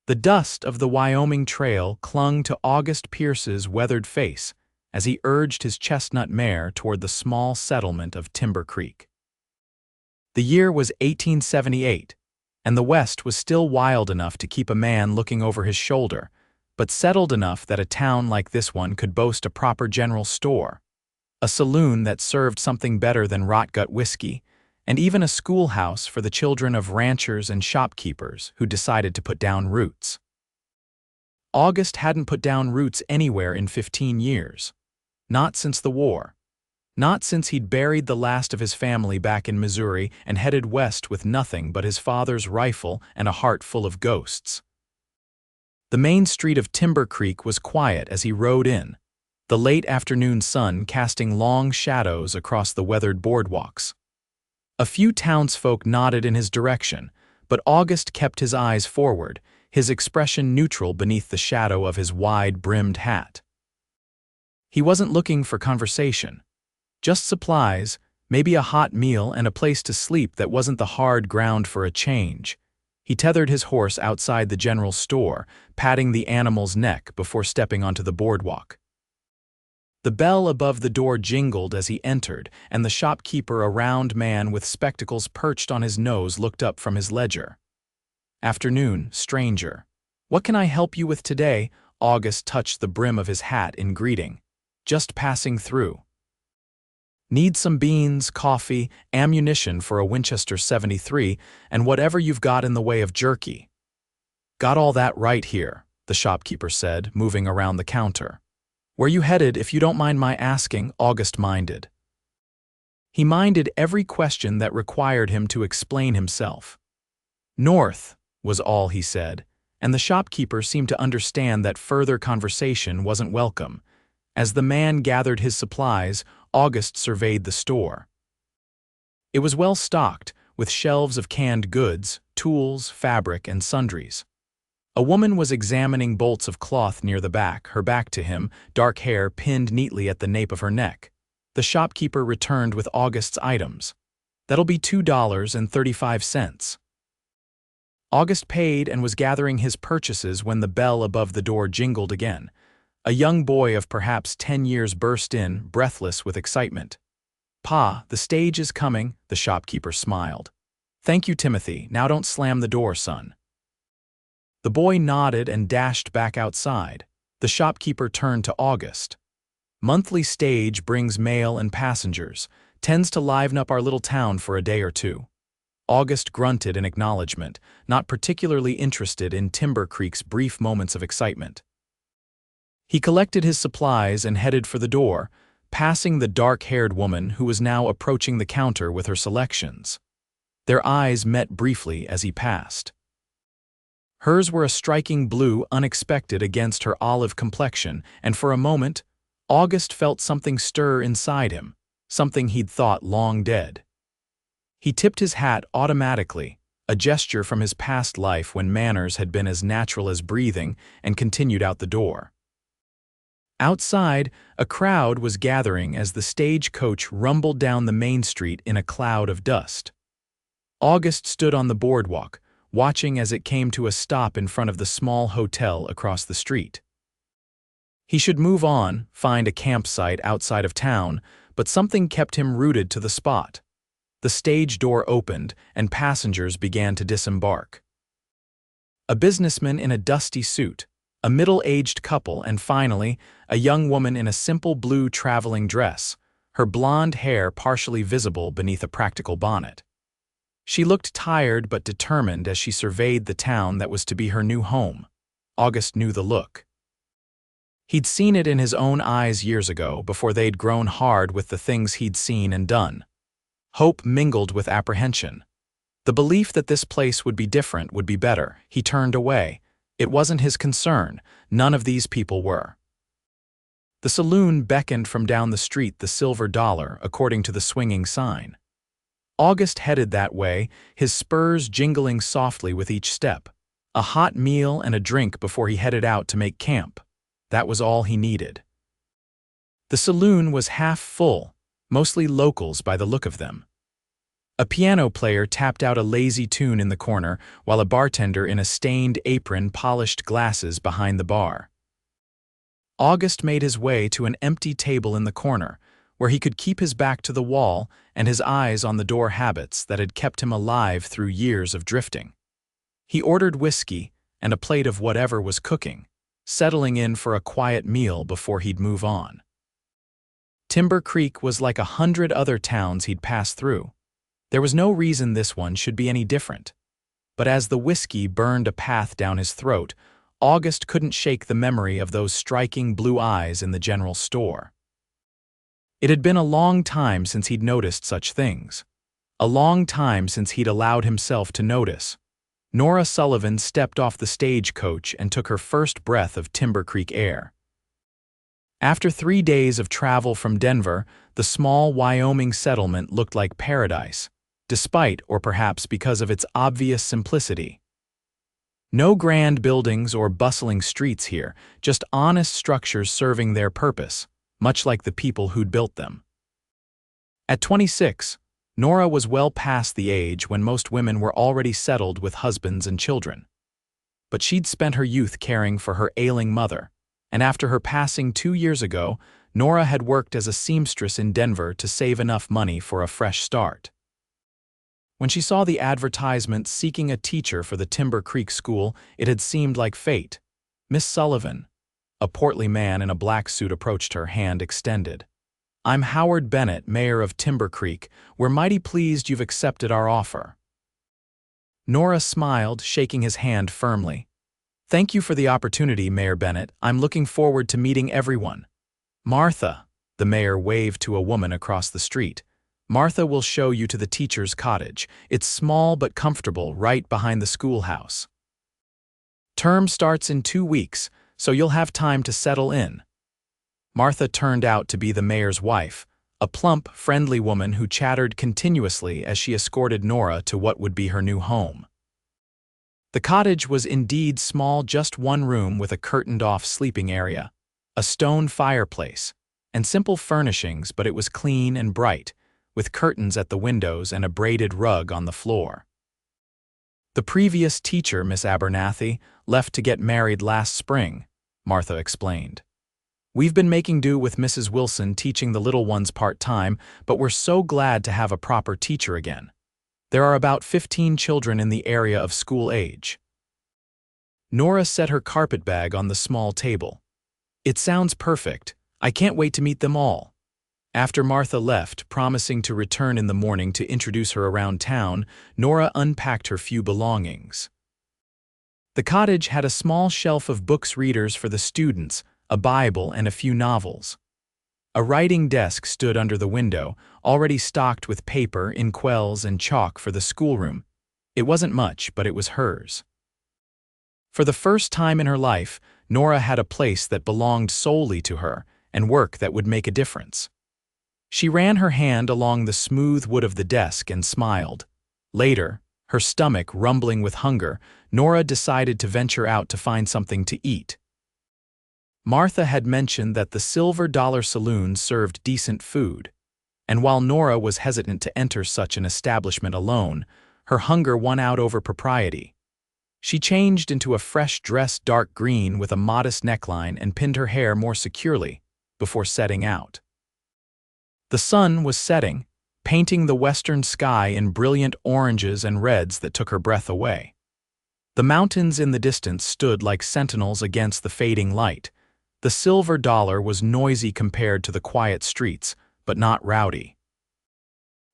The dust of the Wyoming Trail clung to August Pierce's weathered face as he urged his chestnut mare toward the small settlement of Timber Creek. The year was 1878, and the West was still wild enough to keep a man looking over his shoulder, but settled enough that a town like this one could boast a proper general store, a saloon that served something better than rot-gut whiskey, and even a schoolhouse for the children of ranchers and shopkeepers who decided to put down roots. August hadn't put down roots anywhere in 15 years. Not since the war. Not since he'd buried the last of his family back in Missouri and headed west with nothing but his father's rifle and a heart full of ghosts. The main street of Timber Creek was quiet as he rode in, the late afternoon sun casting long shadows across the weathered boardwalks. A few townsfolk nodded in his direction, but August kept his eyes forward, his expression neutral beneath the shadow of his wide-brimmed hat. He wasn't looking for conversation. Just supplies, maybe a hot meal and a place to sleep that wasn't the hard ground for a change. He tethered his horse outside the general store, patting the animal's neck before stepping onto the boardwalk. The bell above the door jingled as he entered, and the shopkeeper, a round man with spectacles perched on his nose, looked up from his ledger. "Afternoon, stranger. What can I help you with today?" August touched the brim of his hat in greeting. "Just passing through." "Need some beans, coffee, ammunition for a Winchester 73, and whatever you've got in the way of jerky." "Got all that right here," the shopkeeper said, moving around the counter. "Where you headed, if you don't mind my asking?" August minded. He minded every question that required him to explain himself. "North," was all he said, and the shopkeeper seemed to understand that further conversation wasn't welcome. As the man gathered his supplies, August surveyed the store. It was well stocked, with shelves of canned goods, tools, fabric, and sundries. A woman was examining bolts of cloth near the back, her back to him, dark hair pinned neatly at the nape of her neck. The shopkeeper returned with August's items. "That'll be $2.35. August paid and was gathering his purchases when the bell above the door jingled again. A young boy of perhaps 10 years burst in, breathless with excitement. "Pa, the stage is coming," the shopkeeper smiled. "Thank you, Timothy. Now don't slam the door, son." The boy nodded and dashed back outside. The shopkeeper turned to August. "Monthly stage brings mail and passengers, tends to liven up our little town for a day or two." August grunted in acknowledgement, not particularly interested in Timber Creek's brief moments of excitement. He collected his supplies and headed for the door, passing the dark-haired woman who was now approaching the counter with her selections. Their eyes met briefly as he passed. Hers were a striking blue, unexpected against her olive complexion, and for a moment, August felt something stir inside him, something he'd thought long dead. He tipped his hat automatically, a gesture from his past life when manners had been as natural as breathing, and continued out the door. Outside, a crowd was gathering as the stagecoach rumbled down the main street in a cloud of dust. August stood on the boardwalk, watching as it came to a stop in front of the small hotel across the street. He should move on, find a campsite outside of town, but something kept him rooted to the spot. The stage door opened, and passengers began to disembark. A businessman in a dusty suit, a middle-aged couple, and finally, a young woman in a simple blue traveling dress, her blonde hair partially visible beneath a practical bonnet. She looked tired but determined as she surveyed the town that was to be her new home. August knew the look. He'd seen it in his own eyes years ago, before they'd grown hard with the things he'd seen and done. Hope mingled with apprehension. The belief that this place would be different, would be better. He turned away. It wasn't his concern. None of these people were. The saloon beckoned from down the street, the Silver Dollar, according to the swinging sign. August headed that way, his spurs jingling softly with each step. A hot meal and a drink before he headed out to make camp. That was all he needed. The saloon was half full, mostly locals by the look of them. A piano player tapped out a lazy tune in the corner, while a bartender in a stained apron polished glasses behind the bar. August made his way to an empty table in the corner, where he could keep his back to the wall and his eyes on the door habits that had kept him alive through years of drifting. He ordered whiskey and a plate of whatever was cooking, settling in for a quiet meal before he'd move on. Timber Creek was like 100 other towns he'd passed through. There was no reason this one should be any different. But as the whiskey burned a path down his throat, August couldn't shake the memory of those striking blue eyes in the general store. It had been a long time since he'd noticed such things. A long time since he'd allowed himself to notice. Nora Sullivan stepped off the stagecoach and took her first breath of Timber Creek air. After 3 days of travel from Denver, the small Wyoming settlement looked like paradise, despite or perhaps because of its obvious simplicity. No grand buildings or bustling streets here, just honest structures serving their purpose, much like the people who'd built them. At 26, Nora was well past the age when most women were already settled with husbands and children. But she'd spent her youth caring for her ailing mother, and after her passing 2 years ago, Nora had worked as a seamstress in Denver to save enough money for a fresh start. When she saw the advertisement seeking a teacher for the Timber Creek School, it had seemed like fate. "Miss Sullivan," a portly man in a black suit approached her, hand extended. "I'm Howard Bennett, mayor of Timber Creek. We're mighty pleased you've accepted our offer." Nora smiled, shaking his hand firmly. "Thank you for the opportunity, Mayor Bennett. I'm looking forward to meeting everyone. Martha," the mayor waved to a woman across the street. "Martha will show you to the teacher's cottage. It's small but comfortable, right behind the schoolhouse. Term starts in 2 weeks, so you'll have time to settle in." Martha turned out to be the mayor's wife, a plump, friendly woman who chattered continuously as she escorted Nora to what would be her new home. The cottage was indeed small, just one room with a curtained-off sleeping area, a stone fireplace, and simple furnishings, but it was clean and bright, with curtains at the windows and a braided rug on the floor. "The previous teacher, Miss Abernathy, left to get married last spring," Martha explained. "We've been making do with Mrs. Wilson teaching the little ones part-time, but we're so glad to have a proper teacher again. There are about 15 children in the area of school age." Nora set her carpetbag on the small table. "It sounds perfect. I can't wait to meet them all." After Martha left, promising to return in the morning to introduce her around town, Nora unpacked her few belongings. The cottage had a small shelf of books readers for the students, a Bible, and a few novels. A writing desk stood under the window, already stocked with paper, inkwells, and chalk for the schoolroom. It wasn't much, but it was hers. For the first time in her life, Nora had a place that belonged solely to her, and work that would make a difference. She ran her hand along the smooth wood of the desk and smiled. Later, her stomach rumbling with hunger, Nora decided to venture out to find something to eat. Martha had mentioned that the Silver Dollar Saloon served decent food, and while Nora was hesitant to enter such an establishment alone, her hunger won out over propriety. She changed into a fresh dress, dark green with a modest neckline, and pinned her hair more securely before setting out. The sun was setting, painting the western sky in brilliant oranges and reds that took her breath away. The mountains in the distance stood like sentinels against the fading light. The Silver Dollar was noisy compared to the quiet streets, but not rowdy.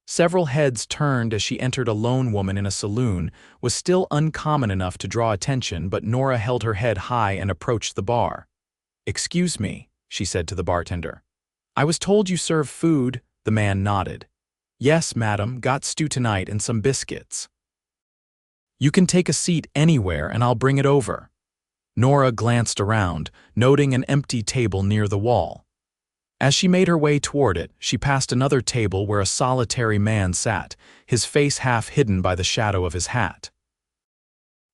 Several heads turned as she entered. A lone woman in a saloon was still uncommon enough to draw attention, but Nora held her head high and approached the bar. "Excuse me," she said to the bartender. "I was told you serve food." The man nodded. "Yes, madam, got stew tonight and some biscuits." "You can take a seat anywhere and I'll bring it over." Nora glanced around, noting an empty table near the wall. As she made her way toward it, she passed another table where a solitary man sat, his face half hidden by the shadow of his hat.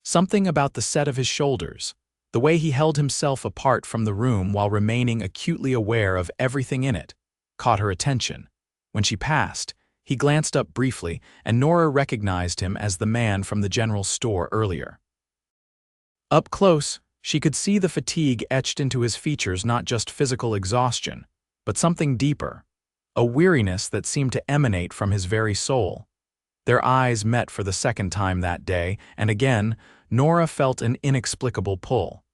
Something about the set of his shoulders, the way he held himself apart from the room while remaining acutely aware of everything in it, caught her attention. When she passed, He glanced up briefly, and Nora recognized him as the man from the general store earlier. Up close, she could see the fatigue etched into his features, not just physical exhaustion, but something deeper, a weariness that seemed to emanate from his very soul. Their eyes met for the second time that day, and again, Nora felt an inexplicable pull.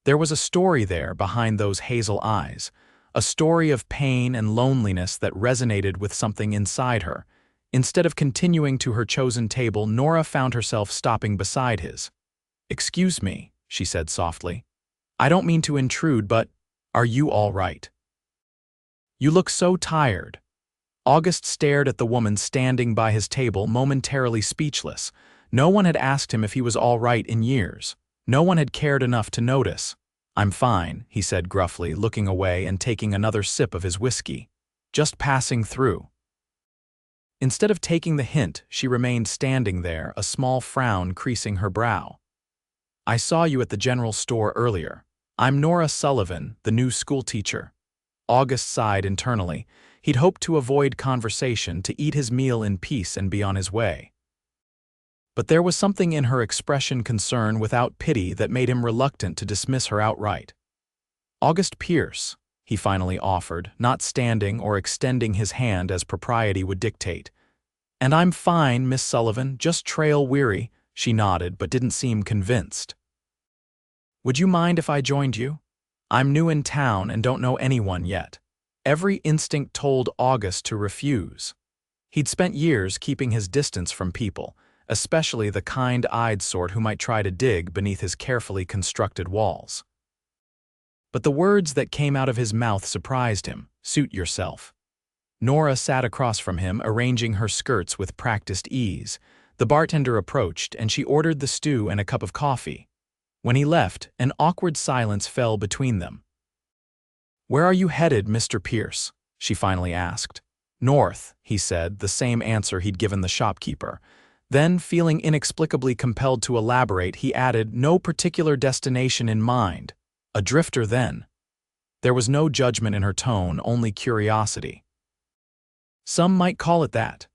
There was a story there behind those hazel eyes, a story of pain and loneliness that resonated with something inside her. Instead of continuing to her chosen table, Nora found herself stopping beside his. "Excuse me," she said softly. "I don't mean to intrude, but are you all right? You look so tired." August stared at the woman standing by his table, momentarily speechless. No one had asked him if he was all right in years. No one had cared enough to notice. "I'm fine," he said gruffly, looking away and taking another sip of his whiskey. "Just passing through." Instead of taking the hint, she remained standing there, a small frown creasing her brow. "I saw you at the general store earlier. I'm Nora Sullivan, the new schoolteacher." August sighed internally. He'd hoped to avoid conversation, to eat his meal in peace and be on his way. But there was something in her expression, concern without pity, that made him reluctant to dismiss her outright. "August Pierce," he finally offered, not standing or extending his hand as propriety would dictate. "And I'm fine, Miss Sullivan, just trail-weary." She nodded, but didn't seem convinced. "Would you mind if I joined you? I'm new in town and don't know anyone yet." Every instinct told August to refuse. He'd spent years keeping his distance from people, especially the kind-eyed sort who might try to dig beneath his carefully constructed walls. But the words that came out of his mouth surprised him. "Suit yourself." Nora sat across from him, arranging her skirts with practiced ease. The bartender approached, and she ordered the stew and a cup of coffee. When he left, an awkward silence fell between them. "Where are you headed, Mr. Pierce?" she finally asked. "North," he said, the same answer he'd given the shopkeeper. Then, feeling inexplicably compelled to elaborate, he added, "No particular destination in mind." A drifter, then. There was no judgment in her tone, only curiosity. "Some might call it that."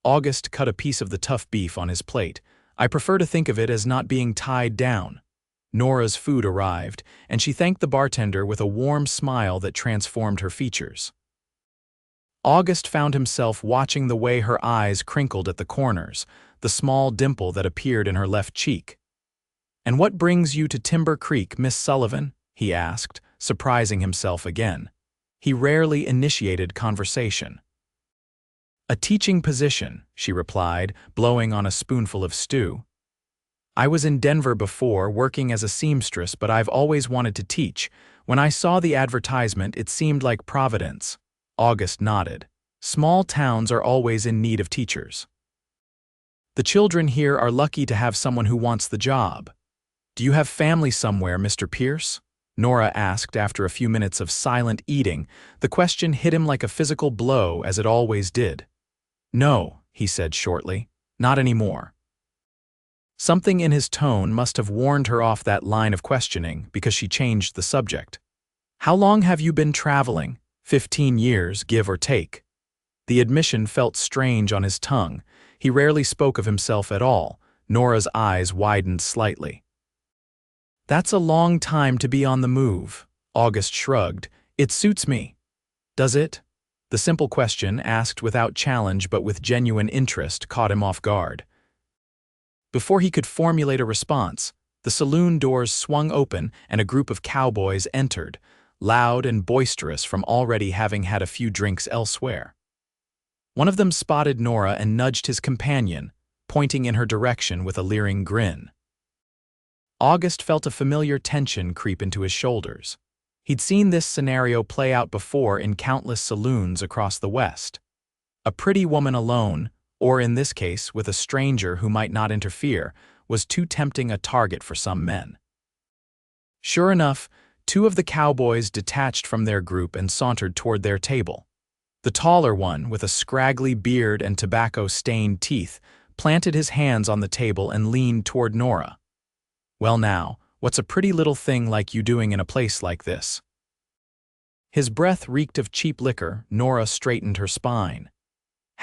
August cut a piece of the tough beef on his plate. "I prefer to think of it as not being tied down." Nora's food arrived, and she thanked the bartender with a warm smile that transformed her features. August found himself watching the way her eyes crinkled at the corners, the small dimple that appeared in her left cheek. "And what brings you to Timber Creek, Miss Sullivan?" he asked, surprising himself again. He rarely initiated conversation. "A teaching position," she replied, blowing on a spoonful of stew. "I was in Denver before, working as a seamstress, but I've always wanted to teach. When I saw the advertisement, it seemed like Providence." August nodded. "Small towns are always in need of teachers. The children here are lucky to have someone who wants the job." "Do you have family somewhere, Mr. Pierce?" Nora asked after a few minutes of silent eating. The question hit him like a physical blow, as it always did. "No," he said shortly, "not anymore." Something in his tone must have warned her off that line of questioning, because she changed the subject. "How long have you been traveling?" 15 years, give or take." The admission felt strange on his tongue. He rarely spoke of himself at all. Nora's eyes widened slightly. "That's a long time to be on the move." August shrugged. "It suits me." "Does it?" The simple question, asked without challenge but with genuine interest, caught him off guard. Before he could formulate a response, the saloon doors swung open and a group of cowboys entered, loud and boisterous from already having had a few drinks elsewhere. One of them spotted Nora and nudged his companion, pointing in her direction with a leering grin. August felt a familiar tension creep into his shoulders. He'd seen this scenario play out before in countless saloons across the West. A pretty woman alone, or in this case with a stranger who might not interfere, was too tempting a target for some men. Sure enough, two of the cowboys detached from their group and sauntered toward their table. The taller one, with a scraggly beard and tobacco-stained teeth, planted his hands on the table and leaned toward Nora. "Well now, what's a pretty little thing like you doing in a place like this?" His breath reeked of cheap liquor. Nora straightened her spine.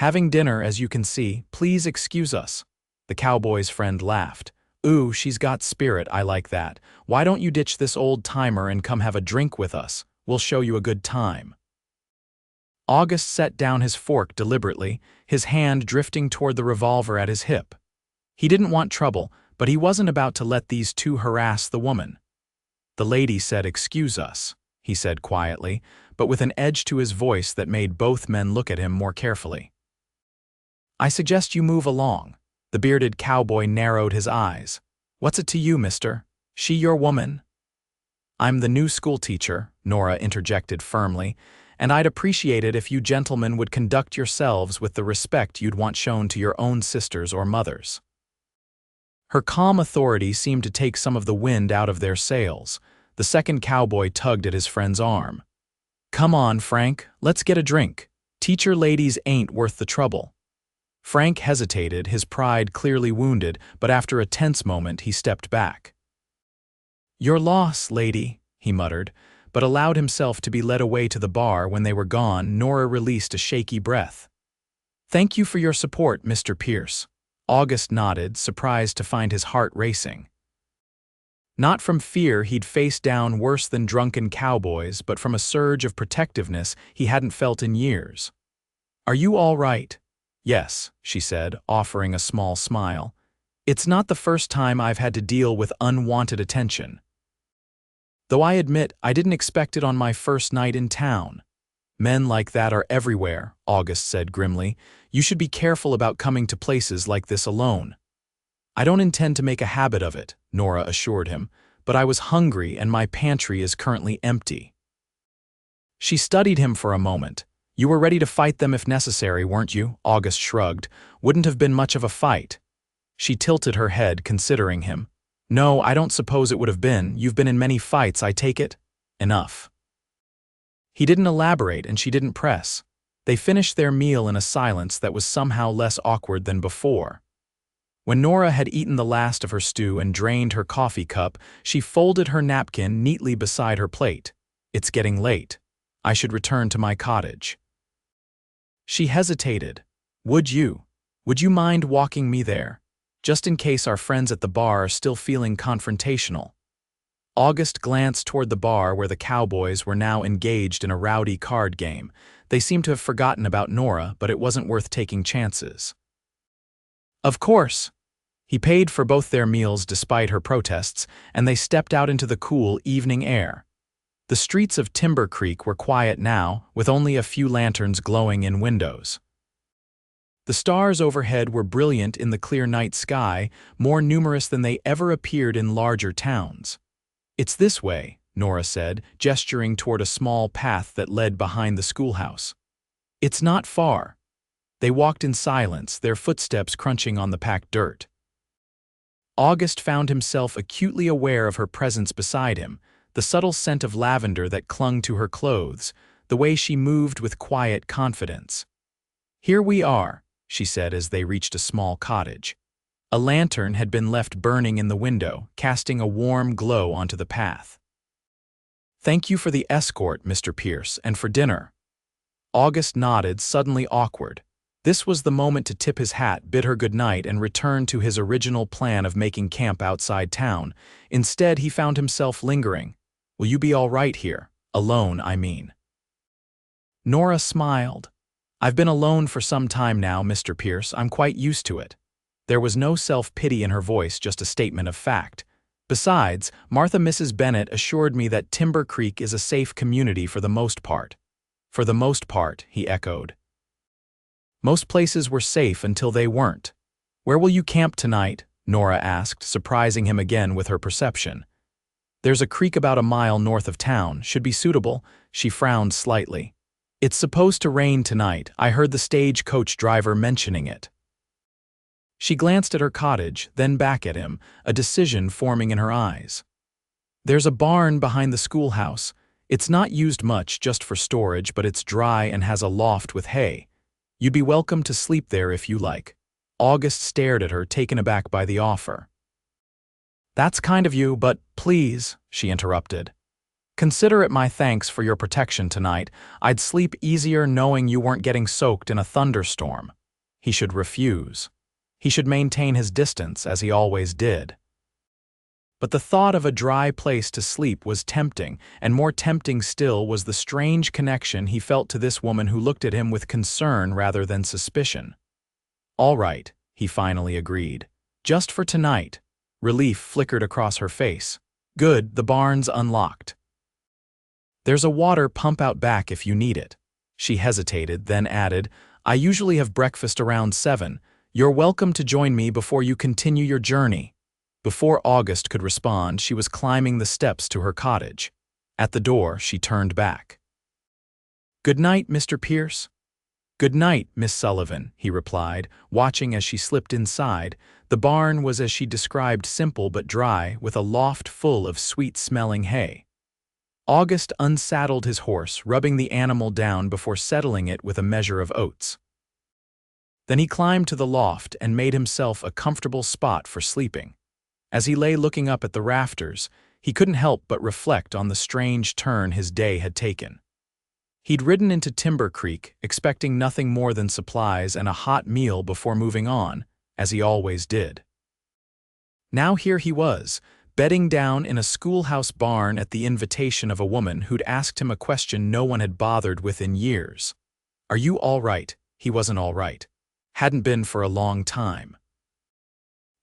Having dinner, as you can see. Please excuse us." The cowboy's friend laughed. "Ooh, she's got spirit, I like that. Why don't you ditch this old-timer and come have a drink with us? We'll show you a good time." August set down his fork deliberately, his hand drifting toward the revolver at his hip. He didn't want trouble, but he wasn't about to let these two harass the woman. "The lady said excuse us," he said quietly, but with an edge to his voice that made both men look at him more carefully. "I suggest you move along." The bearded cowboy narrowed his eyes. "What's it to you, mister? She your woman?" "I'm the new schoolteacher," Nora interjected firmly, "and I'd appreciate it if you gentlemen would conduct yourselves with the respect you'd want shown to your own sisters or mothers." Her calm authority seemed to take some of the wind out of their sails. The second cowboy tugged at his friend's arm. "Come on, Frank, let's get a drink. Teacher ladies ain't worth the trouble." Frank hesitated, his pride clearly wounded, but after a tense moment he stepped back. "Your loss, lady," he muttered, but allowed himself to be led away to the bar. When they were gone, Nora released a shaky breath. "Thank you for your support, Mr. Pierce." August nodded, surprised to find his heart racing. Not from fear he'd faced down worse than drunken cowboys, but from a surge of protectiveness he hadn't felt in years. "Are you all right?" "Yes," she said, offering a small smile. "It's not the first time I've had to deal with unwanted attention. Though I admit I didn't expect it on my first night in town." "Men like that are everywhere," August said grimly. "You should be careful about coming to places like this alone." "I don't intend to make a habit of it," Nora assured him, "but I was hungry and my pantry is currently empty." She studied him for a moment. "You were ready to fight them if necessary, weren't you?" August shrugged. "Wouldn't have been much of a fight." She tilted her head, considering him. "No, I don't suppose it would have been. You've been in many fights, I take it?" "Enough." He didn't elaborate, and she didn't press. They finished their meal in a silence that was somehow less awkward than before. When Nora had eaten the last of her stew and drained her coffee cup, she folded her napkin neatly beside her plate. "It's getting late. I should return to my cottage." She hesitated. Would you mind walking me there? Just in case our friends at the bar are still feeling confrontational." August glanced toward the bar where the cowboys were now engaged in a rowdy card game. They seemed to have forgotten about Nora, but it wasn't worth taking chances. "Of course." He paid for both their meals despite her protests, and they stepped out into the cool evening air. The streets of Timber Creek were quiet now, with only a few lanterns glowing in windows. The stars overhead were brilliant in the clear night sky, more numerous than they ever appeared in larger towns. "It's this way," Nora said, gesturing toward a small path that led behind the schoolhouse. "It's not far." They walked in silence, their footsteps crunching on the packed dirt. August found himself acutely aware of her presence beside him, the subtle scent of lavender that clung to her clothes, the way she moved with quiet confidence. "Here we are," she said as they reached a small cottage. A lantern had been left burning in the window, casting a warm glow onto the path. "Thank you for the escort, Mr. Pierce, and for dinner." August nodded, suddenly awkward. This was the moment to tip his hat, bid her good night, and return to his original plan of making camp outside town. Instead, he found himself lingering. "Will you be all right here? Alone, I mean." Nora smiled. "I've been alone for some time now, Mr. Pierce. I'm quite used to it." There was no self-pity in her voice, just a statement of fact. "Besides, Martha Mrs. Bennett assured me that Timber Creek is a safe community for the most part." "For the most part," he echoed. "Most places were safe until they weren't." "Where will you camp tonight?" Nora asked, surprising him again with her perception. "There's a creek about a mile north of town. Should be suitable." She frowned slightly. "It's supposed to rain tonight. I heard the stagecoach driver mentioning it." She glanced at her cottage, then back at him, a decision forming in her eyes. "There's a barn behind the schoolhouse. It's not used much, just for storage, but it's dry and has a loft with hay. You'd be welcome to sleep there if you like." August stared at her, taken aback by the offer. "That's kind of you, but please," she interrupted. Consider it my thanks for your protection tonight. I'd sleep easier knowing you weren't getting soaked in a thunderstorm. He should refuse. He should maintain his distance, as he always did. But the thought of a dry place to sleep was tempting, and more tempting still was the strange connection he felt to this woman who looked at him with concern rather than suspicion. "All right," he finally agreed. "Just for tonight." Relief flickered across her face. "Good, the barn's unlocked. There's a water pump out back if you need it." She hesitated, then added, "I usually have breakfast around 7. You're welcome to join me before you continue your journey." Before August could respond, she was climbing the steps to her cottage. At the door, she turned back. "Good night, Mr. Pierce." "Good night, Miss Sullivan," he replied, watching as she slipped inside. The barn was as she described, simple but dry, with a loft full of sweet-smelling hay. August unsaddled his horse, rubbing the animal down before settling it with a measure of oats. Then he climbed to the loft and made himself a comfortable spot for sleeping. As he lay looking up at the rafters, he couldn't help but reflect on the strange turn his day had taken. He'd ridden into Timber Creek, expecting nothing more than supplies and a hot meal before moving on, as he always did. Now here he was, bedding down in a schoolhouse barn at the invitation of a woman who'd asked him a question no one had bothered with in years. "Are you all right?" He wasn't all right. Hadn't been for a long time.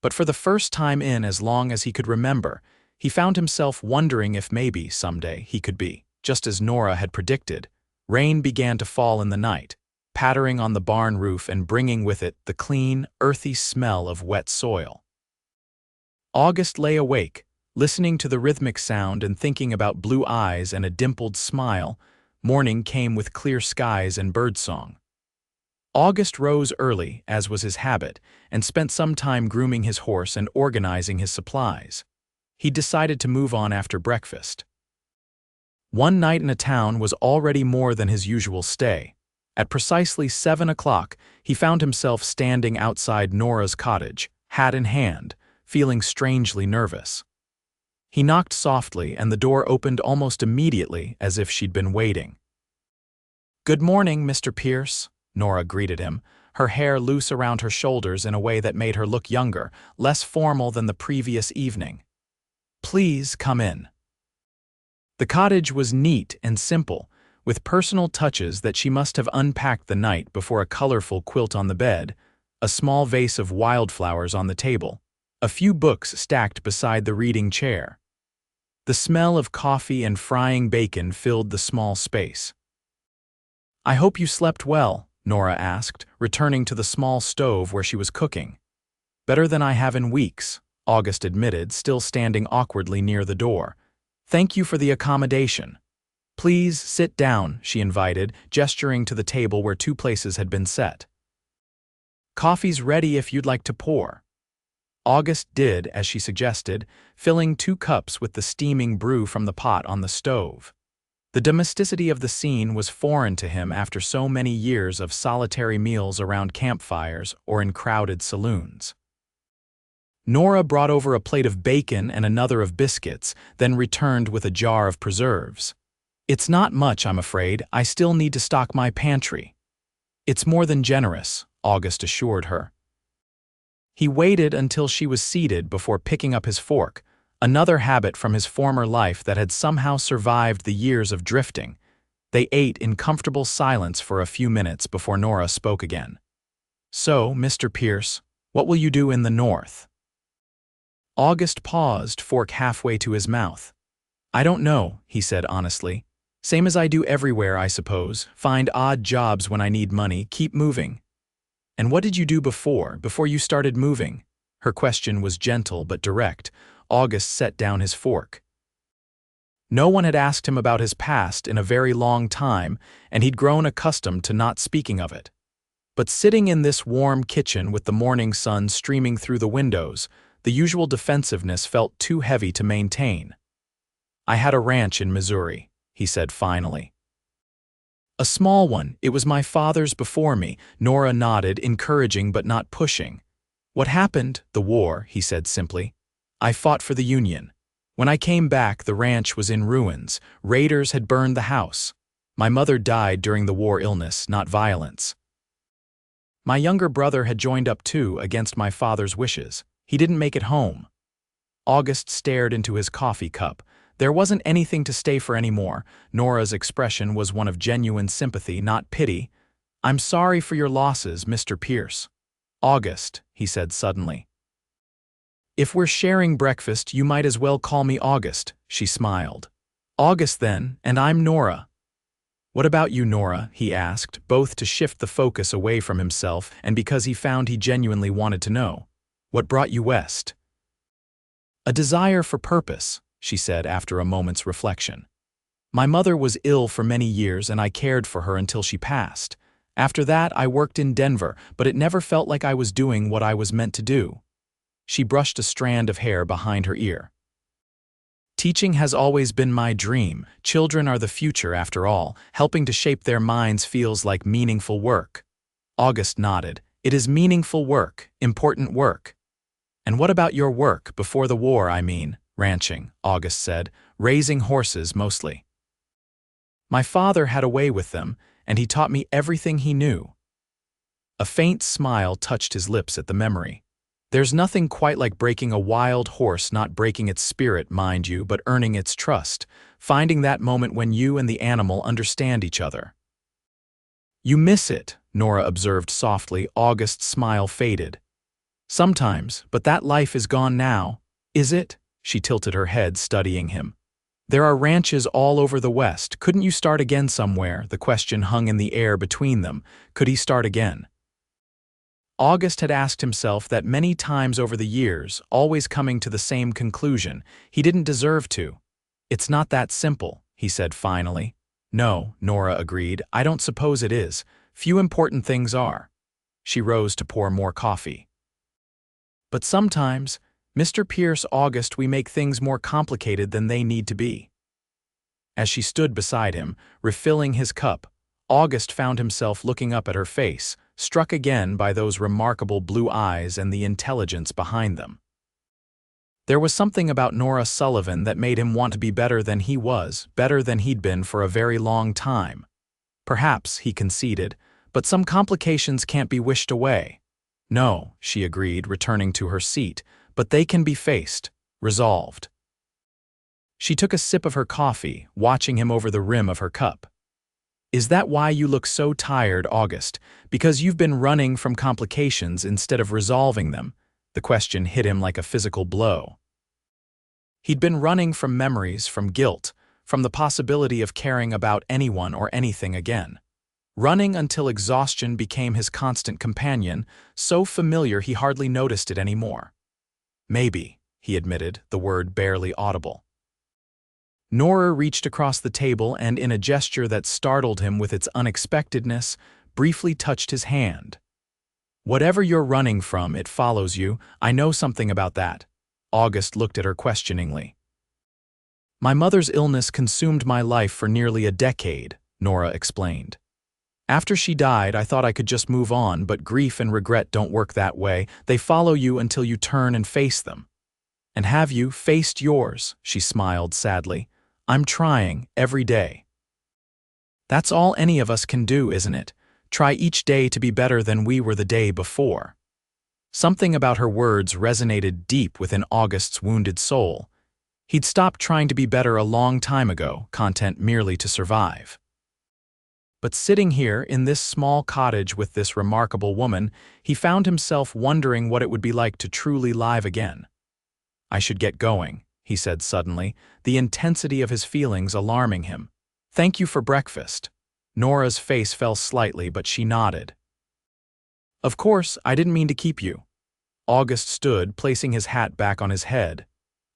But for the first time in as long as he could remember, he found himself wondering if maybe, someday, he could be. Just as Nora had predicted, rain began to fall in the night, pattering on the barn roof and bringing with it the clean, earthy smell of wet soil. August lay awake, listening to the rhythmic sound and thinking about blue eyes and a dimpled smile. Morning came with clear skies and birdsong. August rose early, as was his habit, and spent some time grooming his horse and organizing his supplies. He decided to move on after breakfast. One night in a town was already more than his usual stay. At precisely 7 o'clock, he found himself standing outside Nora's cottage, hat in hand, feeling strangely nervous. He knocked softly, and the door opened almost immediately, as if she'd been waiting. "Good morning, Mr. Pierce," Nora greeted him, her hair loose around her shoulders in a way that made her look younger, less formal than the previous evening. "Please come in." The cottage was neat and simple, with personal touches that she must have unpacked the night before. A colorful quilt on the bed, a small vase of wildflowers on the table, a few books stacked beside the reading chair. The smell of coffee and frying bacon filled the small space. "I hope you slept well," Nora asked, returning to the small stove where she was cooking. "Better than I have in weeks," August admitted, still standing awkwardly near the door. "Thank you for the accommodation." "Please sit down," she invited, gesturing to the table where 2 places had been set. "Coffee's ready if you'd like to pour." August did as she suggested, filling 2 cups with the steaming brew from the pot on the stove. The domesticity of the scene was foreign to him after so many years of solitary meals around campfires or in crowded saloons. Nora brought over a plate of bacon and another of biscuits, then returned with a jar of preserves. "It's not much, I'm afraid. I still need to stock my pantry." "It's more than generous," August assured her. He waited until she was seated before picking up his fork, another habit from his former life that had somehow survived the years of drifting. They ate in comfortable silence for a few minutes before Nora spoke again. "So, Mr. Pierce, what will you do in the north?" August paused, fork halfway to his mouth. "I don't know," he said honestly. "Same as I do everywhere, I suppose. Find odd jobs when I need money, keep moving." "And what did you do before you started moving?" Her question was gentle but direct. August set down his fork. No one had asked him about his past in a very long time, and he'd grown accustomed to not speaking of it. But sitting in this warm kitchen with the morning sun streaming through the windows, the usual defensiveness felt too heavy to maintain. "I had a ranch in Missouri," he said finally. "A small one. It was my father's before me," Nora nodded, encouraging but not pushing. "What happened?" "The war," he said simply. "I fought for the Union." When I came back, the ranch was in ruins. Raiders had burned the house. My mother died during the war illness, not violence. My younger brother had joined up too, against my father's wishes. He didn't make it home. August stared into his coffee cup. There wasn't anything to stay for anymore. Nora's expression was one of genuine sympathy, not pity. "I'm sorry for your losses, Mr. Pierce." "August," he said suddenly. "If we're sharing breakfast, you might as well call me August," she smiled. "August then, and I'm Nora." "What about you, Nora?" he asked, both to shift the focus away from himself and because he found he genuinely wanted to know. "What brought you west?" "A desire for purpose," she said after a moment's reflection. "My mother was ill for many years and I cared for her until she passed. After that, I worked in Denver, but it never felt like I was doing what I was meant to do." She brushed a strand of hair behind her ear. "Teaching has always been my dream. Children are the future, after all. Helping to shape their minds feels like meaningful work." August nodded. "It is meaningful work, important work." "And what about your work, before the war, I mean?" "Ranching," August said. "Raising horses, mostly." "My father had a way with them, and he taught me everything he knew." A faint smile touched his lips at the memory. "There's nothing quite like breaking a wild horse, not breaking its spirit, mind you, but earning its trust, finding that moment when you and the animal understand each other." "You miss it," Nora observed softly. August's smile faded. "Sometimes, but that life is gone now." "Is it?" She tilted her head, studying him. "There are ranches all over the West. Couldn't you start again somewhere?" The question hung in the air between them. Could he start again? August had asked himself that many times over the years, always coming to the same conclusion. He didn't deserve to. "It's not that simple," he said finally. "No," Nora agreed. "I don't suppose it is. Few important things are." She rose to pour more coffee. "But sometimes, Mr. Pierce, August, we make things more complicated than they need to be." As she stood beside him, refilling his cup, August found himself looking up at her face, struck again by those remarkable blue eyes and the intelligence behind them. There was something about Nora Sullivan that made him want to be better than he was, better than he'd been for a very long time. "Perhaps," he conceded, "but some complications can't be wished away." "No," she agreed, returning to her seat, "but they can be faced, resolved." She took a sip of her coffee, watching him over the rim of her cup. "Is that why you look so tired, August? Because you've been running from complications instead of resolving them?" The question hit him like a physical blow. He'd been running from memories, from guilt, from the possibility of caring about anyone or anything again. Running until exhaustion became his constant companion, so familiar he hardly noticed it anymore. "Maybe," he admitted, the word barely audible. Nora reached across the table and, in a gesture that startled him with its unexpectedness, briefly touched his hand. "Whatever you're running from, it follows you. I know something about that." August looked at her questioningly. "My mother's illness consumed my life for nearly a decade," Nora explained. "After she died, I thought I could just move on, but grief and regret don't work that way. They follow you until you turn and face them." "And have you faced yours?" She smiled sadly. "I'm trying, every day." "That's all any of us can do, isn't it? Try each day to be better than we were the day before." Something about her words resonated deep within August's wounded soul. He'd stopped trying to be better a long time ago, content merely to survive. But sitting here in this small cottage with this remarkable woman, he found himself wondering what it would be like to truly live again. "I should get going," he said suddenly, the intensity of his feelings alarming him. "Thank you for breakfast." Nora's face fell slightly, but she nodded. "Of course, I didn't mean to keep you." August stood, placing his hat back on his head.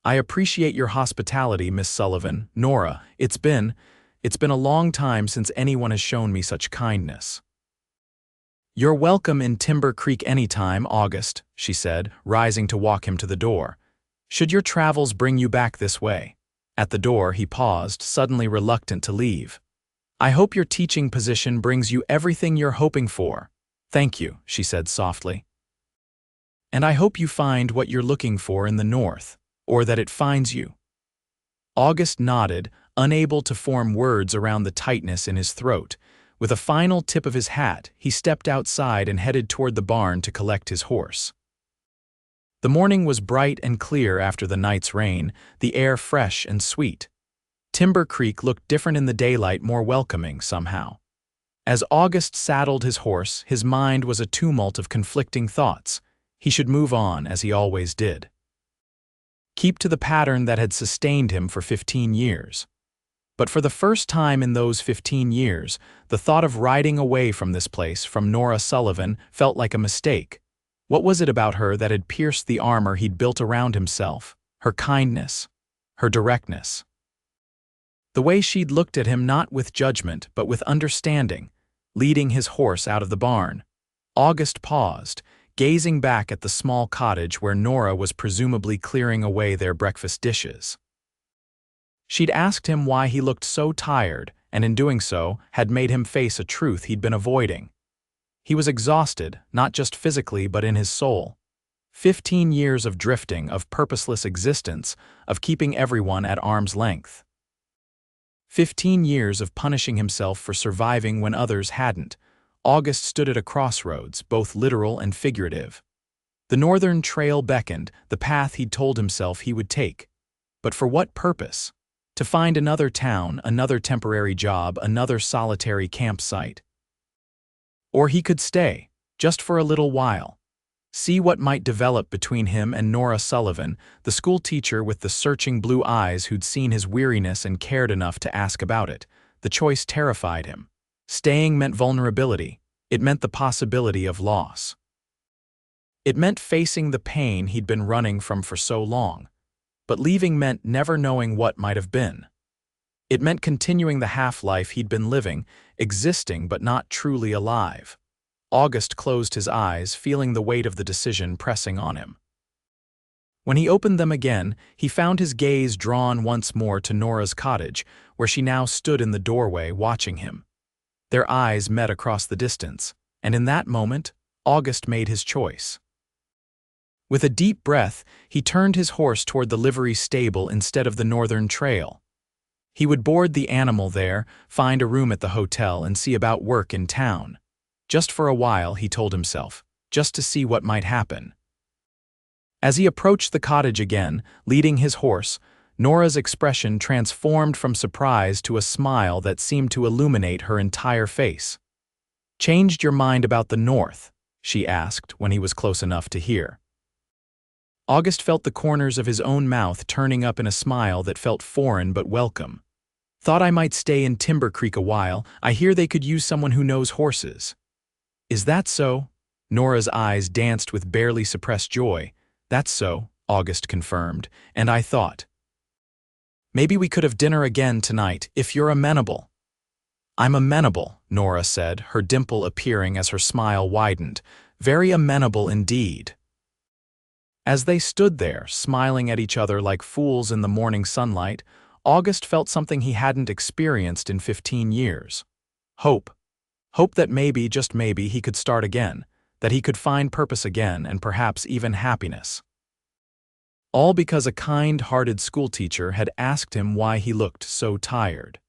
"I appreciate your hospitality, Miss Sullivan. Nora, it's been a long time since anyone has shown me such kindness." "You're welcome in Timber Creek anytime, August," she said, rising to walk him to the door. "Should your travels bring you back this way?" At the door, he paused, suddenly reluctant to leave. "I hope your teaching position brings you everything you're hoping for." "Thank you," she said softly. "And I hope you find what you're looking for in the North, or that it finds you." August nodded, unable to form words around the tightness in his throat. With a final tip of his hat, he stepped outside and headed toward the barn to collect his horse. The morning was bright and clear after the night's rain, the air fresh and sweet. Timber Creek looked different in the daylight, more welcoming somehow. As August saddled his horse, his mind was a tumult of conflicting thoughts. He should move on, as he always did. Keep to the pattern that had sustained him for 15 years. But for the first time in those 15 years, the thought of riding away from this place, from Nora Sullivan, felt like a mistake. What was it about her that had pierced the armor he'd built around himself? Her kindness, her directness. The way she'd looked at him, not with judgment, but with understanding, leading his horse out of the barn. August paused, gazing back at the small cottage where Nora was presumably clearing away their breakfast dishes. She'd asked him why he looked so tired, and in doing so, had made him face a truth he'd been avoiding. He was exhausted, not just physically but in his soul. 15 years of drifting, of purposeless existence, of keeping everyone at arm's length. 15 years of punishing himself for surviving when others hadn't. August stood at a crossroads, both literal and figurative. The northern trail beckoned, the path he'd told himself he would take. But for what purpose? To find another town, another temporary job, another solitary campsite. Or he could stay, just for a little while. See what might develop between him and Nora Sullivan, the schoolteacher with the searching blue eyes who'd seen his weariness and cared enough to ask about it. The choice terrified him. Staying meant vulnerability. It meant the possibility of loss. It meant facing the pain he'd been running from for so long. But leaving meant never knowing what might have been. It meant continuing the half-life he'd been living, existing but not truly alive. August closed his eyes, feeling the weight of the decision pressing on him. When he opened them again, he found his gaze drawn once more to Nora's cottage, where she now stood in the doorway watching him. Their eyes met across the distance, and in that moment, August made his choice. With a deep breath, he turned his horse toward the livery stable instead of the northern trail. He would board the animal there, find a room at the hotel, and see about work in town. Just for a while, he told himself, just to see what might happen. As he approached the cottage again, leading his horse, Nora's expression transformed from surprise to a smile that seemed to illuminate her entire face. "Changed your mind about the north?" she asked when he was close enough to hear. August felt the corners of his own mouth turning up in a smile that felt foreign but welcome. "Thought I might stay in Timber Creek a while. I hear they could use someone who knows horses." "Is that so?" Nora's eyes danced with barely suppressed joy. "That's so," August confirmed, "and I thought, maybe we could have dinner again tonight, if you're amenable." "I'm amenable," Nora said, her dimple appearing as her smile widened. "Very amenable indeed." As they stood there, smiling at each other like fools in the morning sunlight, August felt something he hadn't experienced in 15 years. Hope. Hope that maybe, just maybe, he could start again, that he could find purpose again and perhaps even happiness. All because a kind-hearted schoolteacher had asked him why he looked so tired.